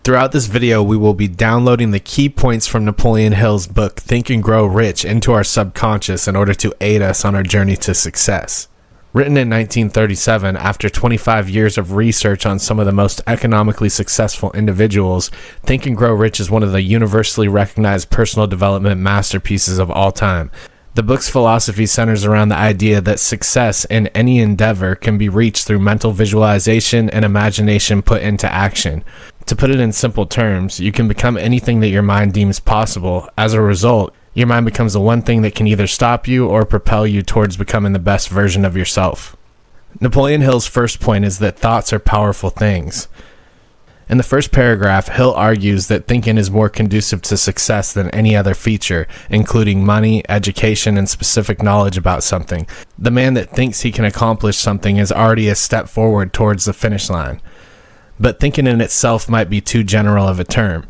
Throughout this video, we will be downloading the key points from Napoleon Hill's book, Think and Grow Rich, into our subconscious in order to aid us on our journey to success. Written in 1937, after 25 years of research on some of the most economically successful individuals, Think and Grow Rich is one of the universally recognized personal development masterpieces of all time. The book's philosophy centers around the idea that success in any endeavor can be reached through mental visualization and imagination put into action. To put it in simple terms, you can become anything that your mind deems possible. As a result, your mind becomes the one thing that can either stop you or propel you towards becoming the best version of yourself. Napoleon Hill's first point is that thoughts are powerful things. In the first paragraph, Hill argues that thinking is more conducive to success than any other feature, including money, education, and specific knowledge about something. The man that thinks he can accomplish something is already a step forward towards the finish line. But thinking in itself might be too general of a term.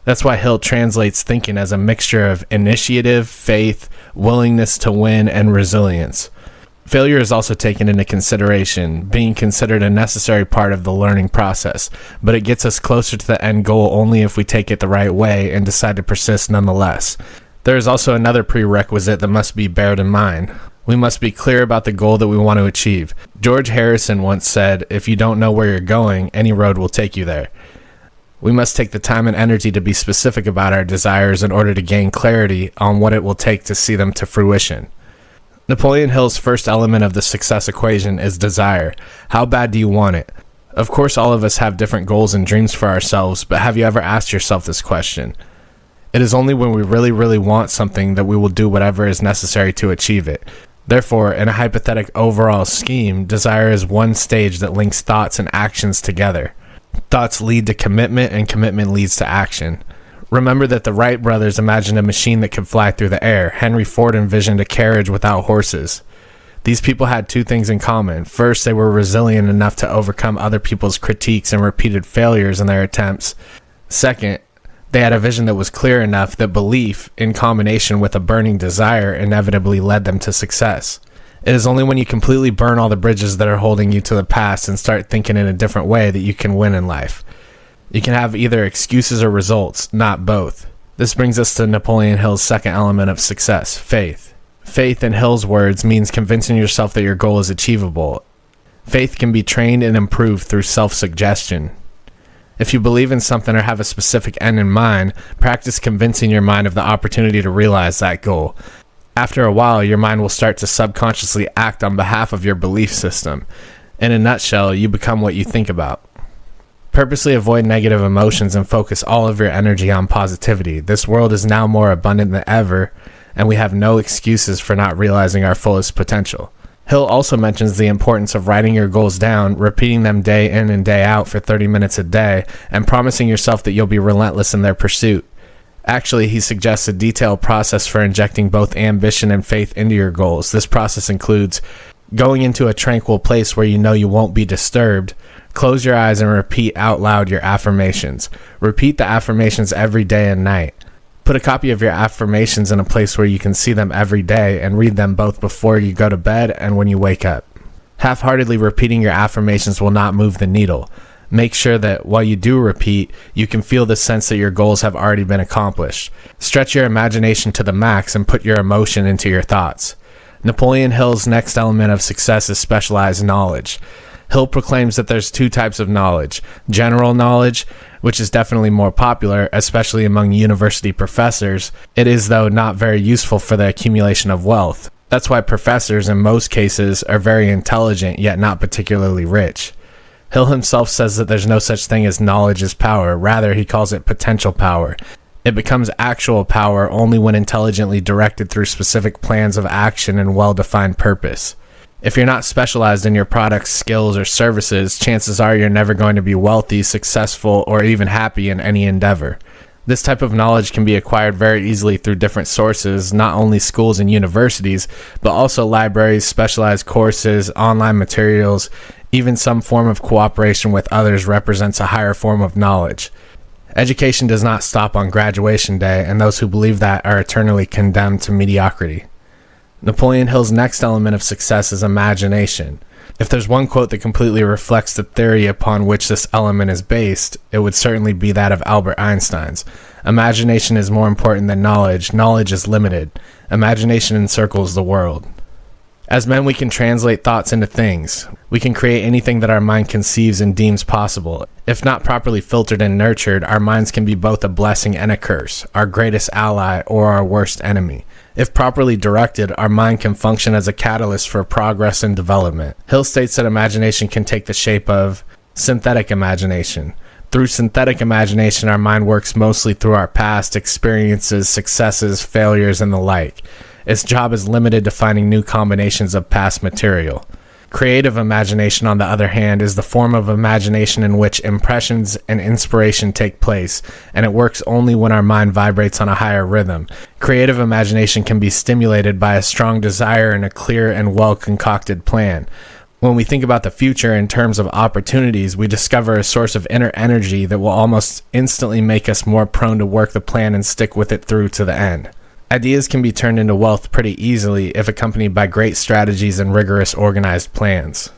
That's why Hill translates thinking as a mixture of initiative, faith, willingness to win, and resilience. Failure is also taken into consideration, being considered a necessary part of the learning process, but it gets us closer to the end goal only if we take it the right way and decide to persist nonetheless. There is also another prerequisite that must be bared in mind. We must be clear about the goal that we want to achieve. George Harrison once said, "If you don't know where you're going, any road will take you there." We must take the time and energy to be specific about our desires in order to gain clarity on what it will take to see them to fruition. Napoleon Hill's first element of the success equation is desire. How bad do you want it? Of course, all of us have different goals and dreams for ourselves, but have you ever asked yourself this question? It is only when we really, really want something that we will do whatever is necessary to achieve it. Therefore, in a hypothetical overall scheme, desire is one stage that links thoughts and actions together. Thoughts lead to commitment, and commitment leads to action. Remember that the Wright brothers imagined a machine that could fly through the air. Henry Ford envisioned a carriage without horses. These people had two things in common. First, they were resilient enough to overcome other people's critiques and repeated failures in their attempts. Second, they had a vision that was clear enough that belief, in combination with a burning desire, inevitably led them to success. It is only when you completely burn all the bridges that are holding you to the past and start thinking in a different way that you can win in life. You can have either excuses or results, not both. This brings us to Napoleon Hill's second element of success, faith. Faith, in Hill's words, means convincing yourself that your goal is achievable. Faith can be trained and improved through self-suggestion. If you believe in something or have a specific end in mind, practice convincing your mind of the opportunity to realize that goal. After a while, your mind will start to subconsciously act on behalf of your belief system. In a nutshell, you become what you think about. Purposely avoid negative emotions and focus all of your energy on positivity. This world is now more abundant than ever, and we have no excuses for not realizing our fullest potential. Hill also mentions the importance of writing your goals down, repeating them day in and day out for 30 minutes a day, and promising yourself that you'll be relentless in their pursuit. Actually, he suggests a detailed process for injecting both ambition and faith into your goals. This process includes going into a tranquil place where you know you won't be disturbed. Close your eyes and repeat out loud your affirmations. Repeat the affirmations every day and night. Put a copy of your affirmations in a place where you can see them every day and read them both before you go to bed and when you wake up. Half-heartedly repeating your affirmations will not move the needle. Make sure that while you do repeat, you can feel the sense that your goals have already been accomplished. Stretch your imagination to the max and put your emotion into your thoughts. Napoleon Hill's next element of success is specialized knowledge. Hill proclaims that there's two types of knowledge. General knowledge, which is definitely more popular, especially among university professors. It is, though, not very useful for the accumulation of wealth. That's why professors, in most cases, are very intelligent, yet not particularly rich. Hill himself says that there's no such thing as knowledge as power. Rather, he calls it potential power. It becomes actual power only when intelligently directed through specific plans of action and well-defined purpose. If you're not specialized in your products, skills, or services, chances are you're never going to be wealthy, successful, or even happy in any endeavor. This type of knowledge can be acquired very easily through different sources, not only schools and universities, but also libraries, specialized courses, online materials. Even some form of cooperation with others represents a higher form of knowledge. Education does not stop on graduation day, and those who believe that are eternally condemned to mediocrity. Napoleon Hill's next element of success is imagination. If there's one quote that completely reflects the theory upon which this element is based, it would certainly be that of Albert Einstein's. Imagination is more important than knowledge. Knowledge is limited. Imagination encircles the world. As men, we can translate thoughts into things. We can create anything that our mind conceives and deems possible. If not properly filtered and nurtured, our minds can be both a blessing and a curse, our greatest ally or our worst enemy. If properly directed, our mind can function as a catalyst for progress and development. Hill states that imagination can take the shape of synthetic imagination. Through synthetic imagination, our mind works mostly through our past experiences, successes, failures, and the like. Its job is limited to finding new combinations of past material. Creative imagination, on the other hand, is the form of imagination in which impressions and inspiration take place, and it works only when our mind vibrates on a higher rhythm. Creative imagination can be stimulated by a strong desire and a clear and well-concocted plan. When we think about the future in terms of opportunities, we discover a source of inner energy that will almost instantly make us more prone to work the plan and stick with it through to the end. Ideas can be turned into wealth pretty easily if accompanied by great strategies and rigorous organized plans.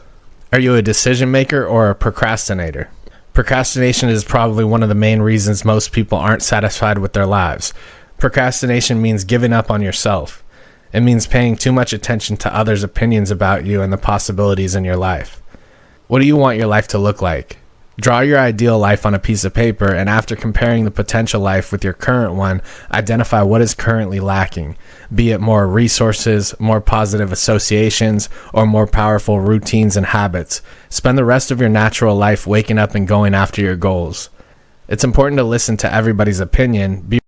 Are you a decision maker or a procrastinator? Procrastination is probably one of the main reasons most people aren't satisfied with their lives. Procrastination means giving up on yourself. It means paying too much attention to others' opinions about you and the possibilities in your life. What do you want your life to look like? Draw your ideal life on a piece of paper, and after comparing the potential life with your current one, identify what is currently lacking, be it more resources, more positive associations, or more powerful routines and habits. Spend the rest of your natural life waking up and going after your goals. It's important to listen to everybody's opinion.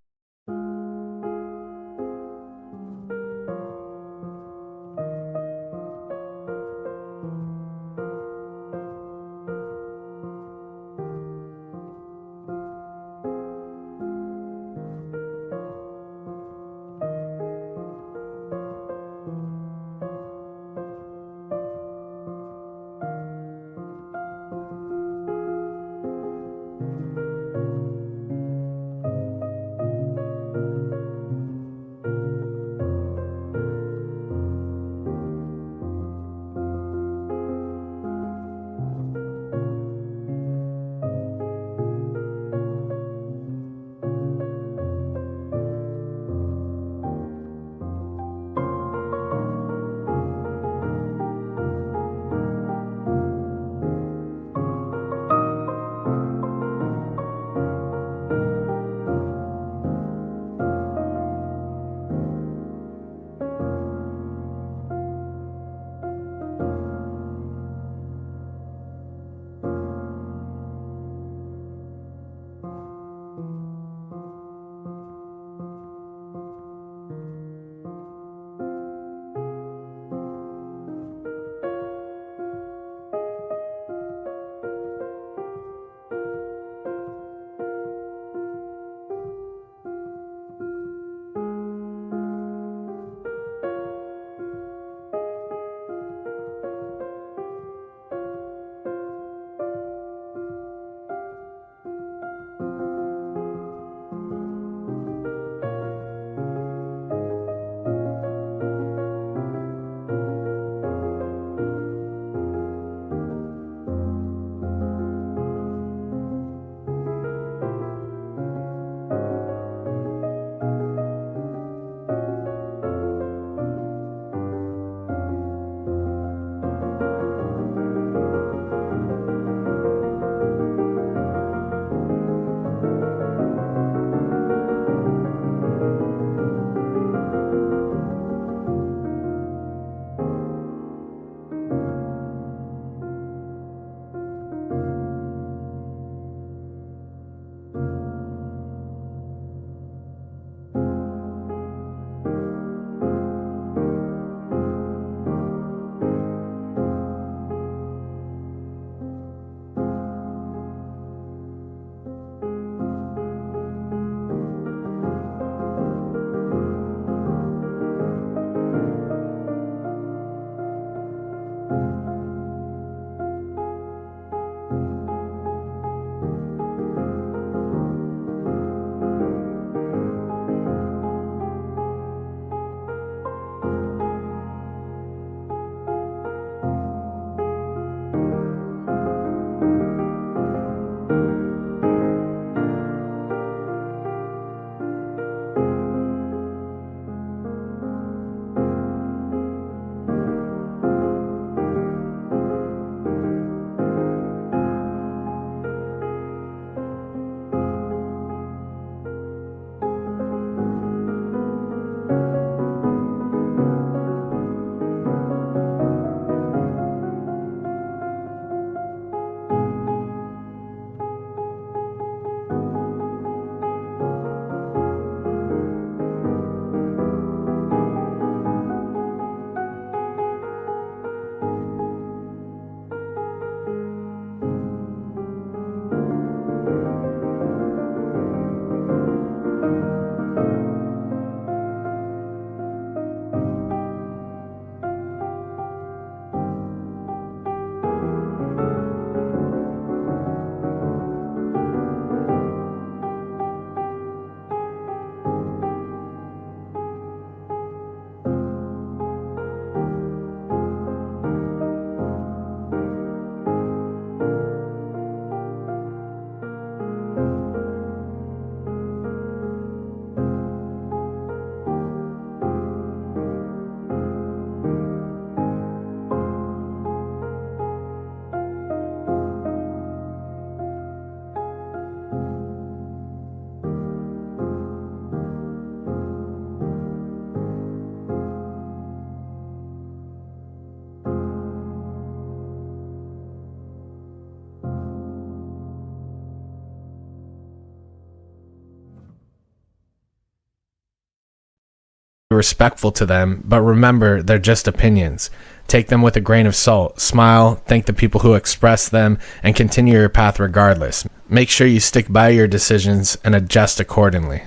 respectful to them, but remember, they're just opinions. Take them with a grain of salt. Smile, thank the people who express them, and continue your path regardless. Make sure you stick by your decisions and adjust accordingly.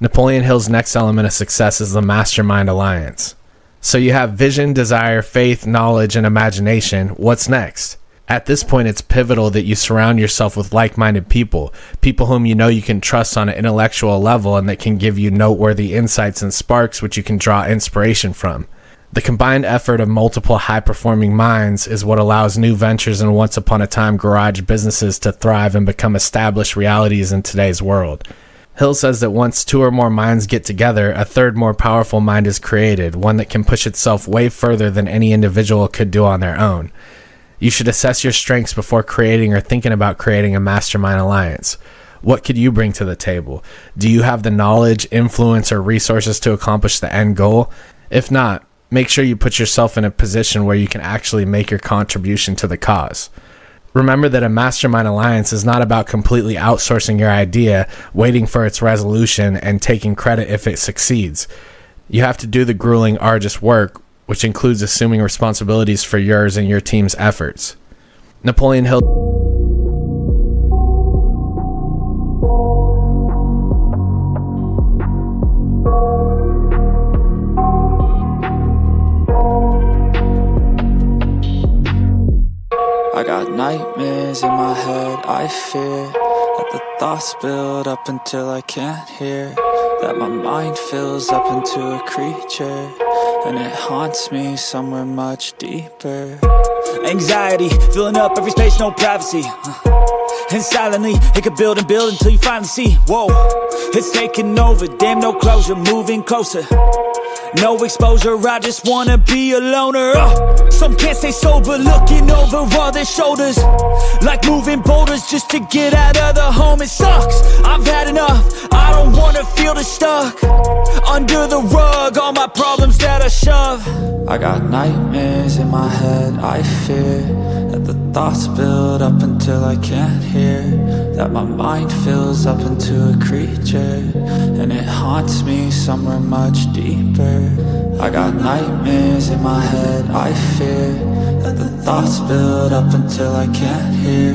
Napoleon Hill's next element of success is the mastermind alliance. So you have vision, desire, faith, knowledge, and imagination. What's next? At this point, it's pivotal that you surround yourself with like-minded people whom you know you can trust on an intellectual level and that can give you noteworthy insights and sparks which you can draw inspiration from. The combined effort of multiple high-performing minds is what allows new ventures and once-upon-a-time garage businesses to thrive and become established realities in today's world. Hill says that once two or more minds get together, a third more powerful mind is created, one that can push itself way further than any individual could do on their own. You should assess your strengths before creating or thinking about creating a mastermind alliance. What could you bring to the table? Do you have the knowledge, influence, or resources to accomplish the end goal? If not, make sure you put yourself in a position where you can actually make your contribution to the cause. Remember that a mastermind alliance is not about completely outsourcing your idea, waiting for its resolution, and taking credit if it succeeds. You have to do the grueling, arduous work, which includes assuming responsibilities for yours and your team's efforts. Napoleon Hill. I got nightmares in my head, I fear that the thoughts build up until I can't hear, that my mind fills up into a creature, and it haunts me somewhere much deeper. Anxiety, filling up every space, no privacy. And silently, it could build and build until you finally see, whoa, it's taking over, damn no closure, moving closer. No exposure, I just wanna be a loner. Some can't stay sober, looking over all their shoulders, like moving boulders just to get out of the home. It sucks, I've had enough, I don't wanna feel the stuck under the rug, all my problems that I shove. I got nightmares in my head, I fear that the thoughts build up until I can't hear, that my mind fills up into a creature, and it haunts me somewhere much deeper. I got nightmares in my head, I fear that the thoughts build up until I can't hear,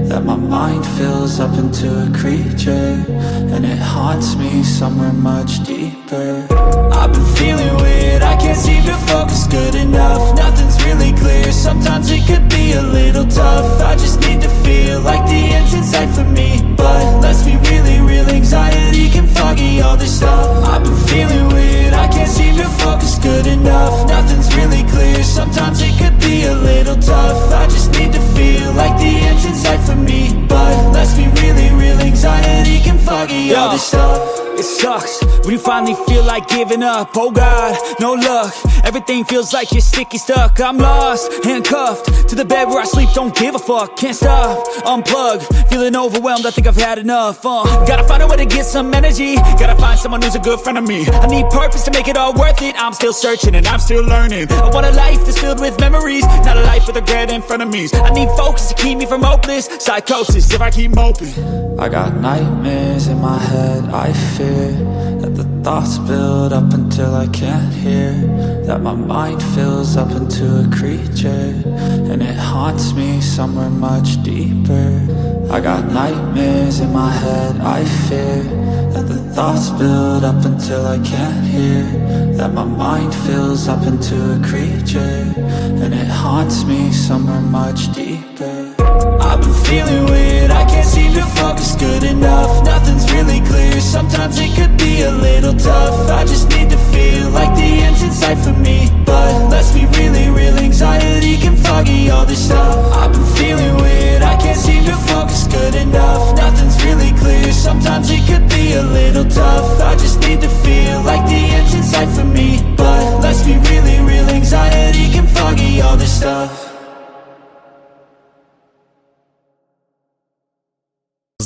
that my mind fills up into a creature, and it haunts me somewhere much deeper. I've been feeling weird, I can't seem to focus good enough, nothing's really clear, sometimes it could be a little tough. I just need to feel like the end's in sight for me, but let's be really real, anxiety can foggy all this stuff. I've been feeling weird, I can't seem to focus good enough, nothing's really clear, sometimes it could be a little tough. I just need to feel like the end's in sight for me, but let's be really real, anxiety can foggy all this stuff. It sucks when you finally feel like giving up. Oh God, no luck, everything feels like you're sticky stuck. I'm lost, handcuffed to the bed where I sleep, don't give a fuck. Can't stop, unplug, feeling overwhelmed, I think I've had enough. Gotta find a way to get some energy, gotta find someone who's a good friend of me. I need purpose to make it all worth it, I'm still searching and I'm still learning. I want a life that's filled with memories, not a life with regret and frenemies. I need focus to keep me from hopeless psychosis if I keep moping. I got nightmares in my head, I fear that the thoughts build up until I can't hear, that my mind fills up into a creature, and it haunts me somewhere much deeper. I got nightmares in my head, I fear that the thoughts build up until I can't hear, that my mind fills up into a creature, and it haunts me somewhere much deeper. I've been feeling weird, I can't seem to focus good enough, nothing's really clear, sometimes it could be a little tough. I just need to feel like the end's in sight for me, but let's be really real, anxiety can foggy all this stuff. I've been feeling weird, I can't seem to focus good enough, nothing's really clear, sometimes it could be a little tough. I just need to feel like the end's in sight for me, but let's be really real, anxiety can foggy all this stuff.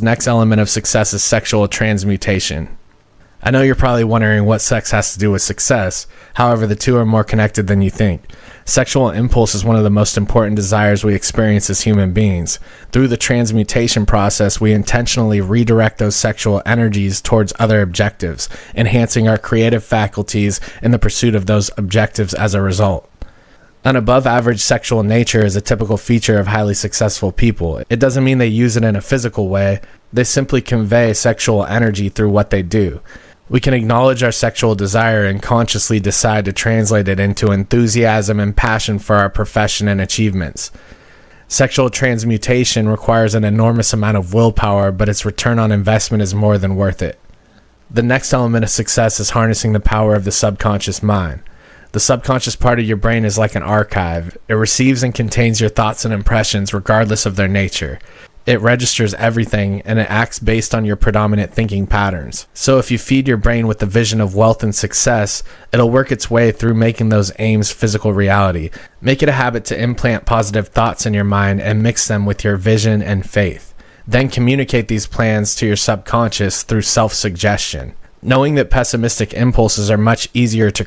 Next element of success is sexual transmutation. I know you're probably wondering what sex has to do with success. However, the two are more connected than you think. Sexual impulse is one of the most important desires we experience as human beings. Through the transmutation process, we intentionally redirect those sexual energies towards other objectives, enhancing our creative faculties in the pursuit of those objectives as a result. An above-average sexual nature is a typical feature of highly successful people. It doesn't mean they use it in a physical way. They simply convey sexual energy through what they do. We can acknowledge our sexual desire and consciously decide to translate it into enthusiasm and passion for our profession and achievements. Sexual transmutation requires an enormous amount of willpower, but its return on investment is more than worth it. The next element of success is harnessing the power of the subconscious mind. The subconscious part of your brain is like an archive. It receives and contains your thoughts and impressions regardless of their nature. It registers everything, and it acts based on your predominant thinking patterns. So if you feed your brain with the vision of wealth and success, it'll work its way through making those aims physical reality. Make it a habit to implant positive thoughts in your mind and mix them with your vision and faith. Then communicate these plans to your subconscious through self-suggestion. Knowing that pessimistic impulses are much easier to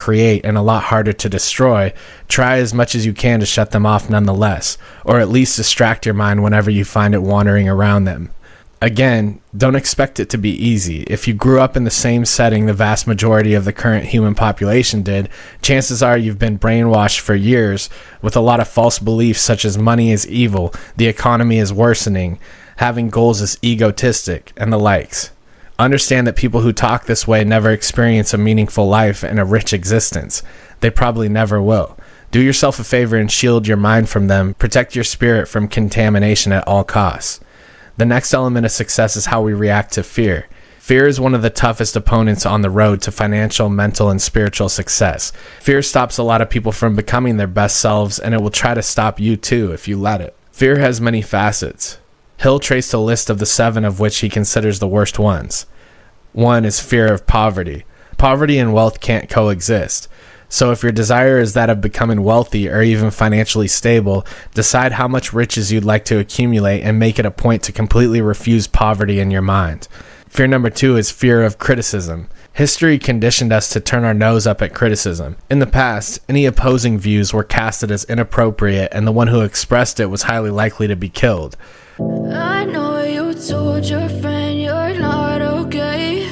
create and a lot harder to destroy, try as much as you can to shut them off nonetheless, or at least distract your mind whenever you find it wandering around them. Again, don't expect it to be easy. If you grew up in the same setting the vast majority of the current human population did, chances are you've been brainwashed for years with a lot of false beliefs such as money is evil, the economy is worsening, having goals is egotistic, and the likes. Understand that people who talk this way never experience a meaningful life and a rich existence. They probably never will. Do yourself a favor and shield your mind from them. Protect your spirit from contamination at all costs. The next element of success is how we react to fear. Fear is one of the toughest opponents on the road to financial, mental, and spiritual success. Fear stops a lot of people from becoming their best selves, and it will try to stop you too if you let it. Fear has many facets. Hill traced a list of the 7 of which he considers the worst ones. 1 is fear of poverty. Poverty and wealth can't coexist. So if your desire is that of becoming wealthy or even financially stable, decide how much riches you'd like to accumulate and make it a point to completely refuse poverty in your mind. Fear number 2 is fear of criticism. History conditioned us to turn our nose up at criticism. In the past, any opposing views were casted as inappropriate, and the one who expressed it was highly likely to be killed. I know you told your friend you're not okay,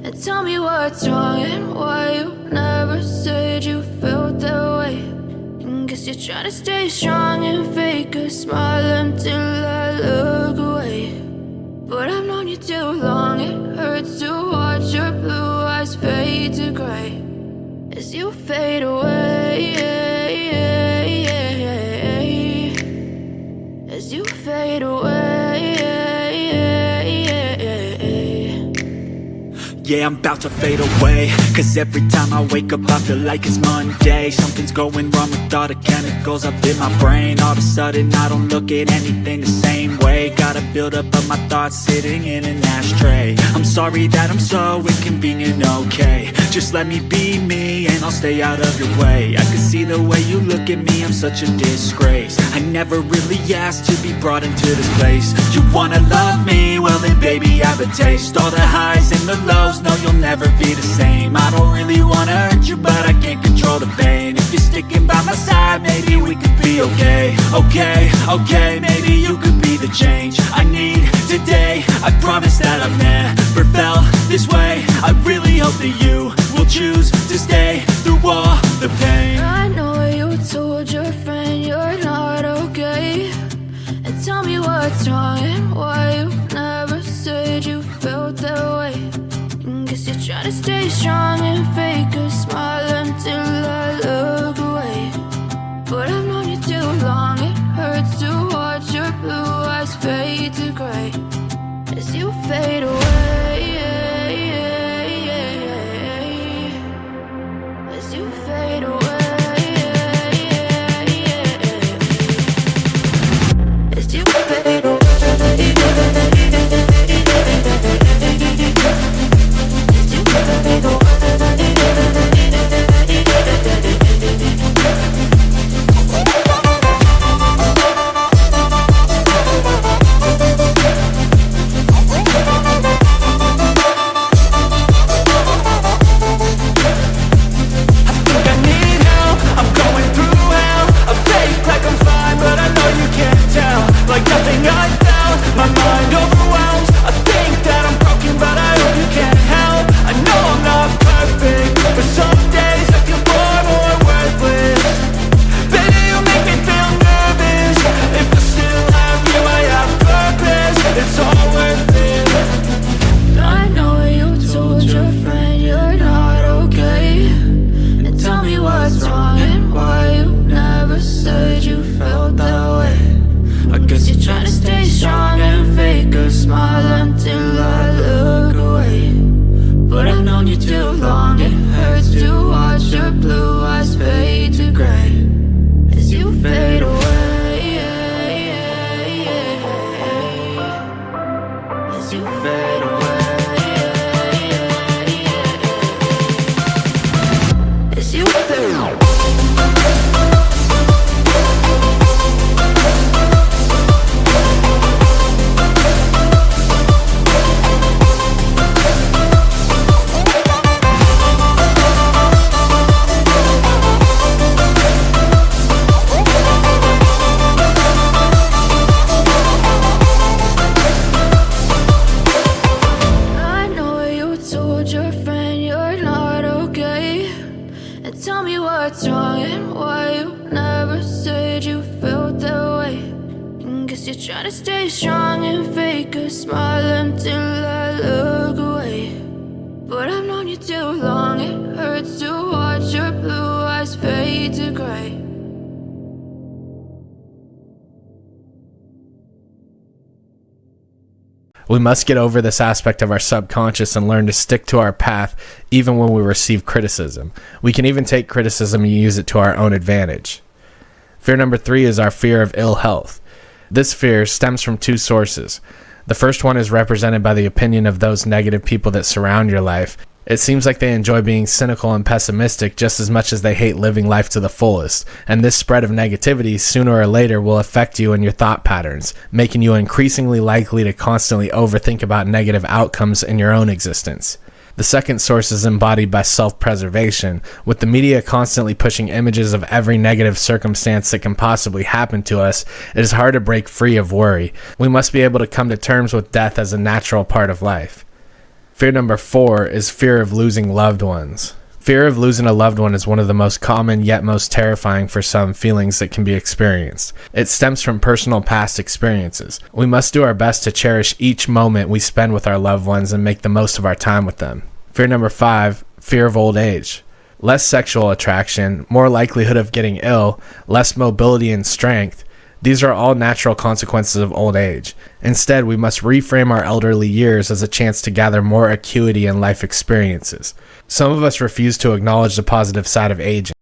and tell me what's wrong and why you never said you felt that way. And guess you're trying to stay strong and fake a smile until I look away. But I've known you too long, it hurts to watch your blue eyes fade to gray as you fade away, as you fade away. Yeah, I'm about to fade away, cause every time I wake up I feel like it's Monday. Something's going wrong with all the chemicals up in my brain. All of a sudden I don't look at anything the same way. Got a buildup of my thoughts sitting in an ashtray. I'm sorry that I'm so inconvenient, okay. Just let me be me and I'll stay out of your way. I can see the way you look at me, I'm such a disgrace. I never really asked to be brought into this place. You wanna love me? Well then baby I have a taste. All the highs and the lows, no you'll never be the same. I don't really wanna hurt you but I can't control the pain. If you're sticking by my side maybe we could be okay. Okay, maybe you could be the change I need today. I promise that I've never felt this way. I really hope that you will choose to stay through all the pain. I know you told your friend you're not okay, and tell me what's wrong and why you never said you felt that way. And guess you're trying to stay strong and fake a smile until I look away. But I've known you too long, it hurts to watch your blue eyes fade to gray as you fade away, as you fade away, as you fade away. As you fade away. guess you're trying to stay strong and fake a smile until I look away. But I've known you too long, it hurts to watch your blue eyes fade to gray. We must get over this aspect of our subconscious and learn to stick to our path even when we receive criticism. We can even take criticism and use it to our own advantage. Fear number 3 is our fear of ill health. This fear stems from 2 sources. The first one is represented by the opinion of those negative people that surround your life. It seems like they enjoy being cynical and pessimistic just as much as they hate living life to the fullest, and this spread of negativity sooner or later will affect you and your thought patterns, making you increasingly likely to constantly overthink about negative outcomes in your own existence. The second source is embodied by self-preservation. With the media constantly pushing images of every negative circumstance that can possibly happen to us, it is hard to break free of worry. We must be able to come to terms with death as a natural part of life. Fear number 4 is fear of losing loved ones. Fear of losing a loved one is one of the most common yet most terrifying for some feelings that can be experienced. It stems from personal past experiences. We must do our best to cherish each moment we spend with our loved ones and make the most of our time with them. Fear number 5, fear of old age. Less sexual attraction, more likelihood of getting ill, less mobility and strength. These are all natural consequences of old age. Instead, we must reframe our elderly years as a chance to gather more acuity and life experiences. Some of us refuse to acknowledge the positive side of aging.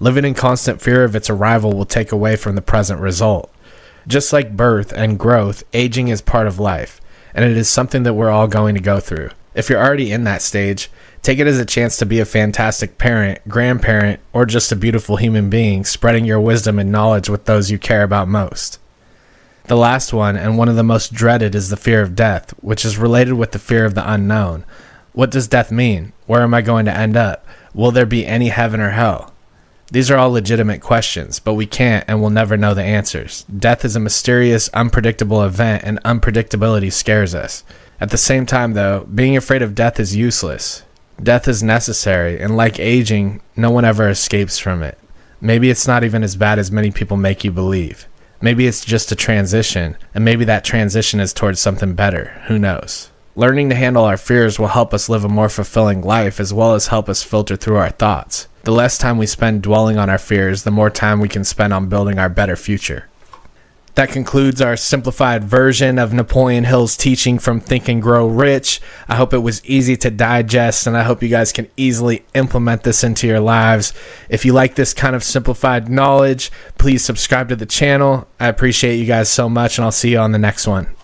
Living in constant fear of its arrival will take away from the present result. Just like birth and growth, aging is part of life, and it is something that we're all going to go through. If you're already in that stage, take it as a chance to be a fantastic parent, grandparent, or just a beautiful human being, spreading your wisdom and knowledge with those you care about most. The last one, and one of the most dreaded, is the fear of death, which is related with the fear of the unknown. What does death mean? Where am I going to end up? Will there be any heaven or hell? These are all legitimate questions, but we can't and will never know the answers. Death is a mysterious, unpredictable event, and unpredictability scares us. At the same time, though, being afraid of death is useless. Death is necessary, and like aging, no one ever escapes from it. Maybe it's not even as bad as many people make you believe. Maybe it's just a transition, and maybe that transition is towards something better. Who knows? Learning to handle our fears will help us live a more fulfilling life, as well as help us filter through our thoughts. The less time we spend dwelling on our fears, the more time we can spend on building our better future. That concludes our simplified version of Napoleon Hill's teaching from Think and Grow Rich. I hope it was easy to digest, and I hope you guys can easily implement this into your lives. If you like this kind of simplified knowledge, please subscribe to the channel. I appreciate you guys so much, and I'll see you on the next one.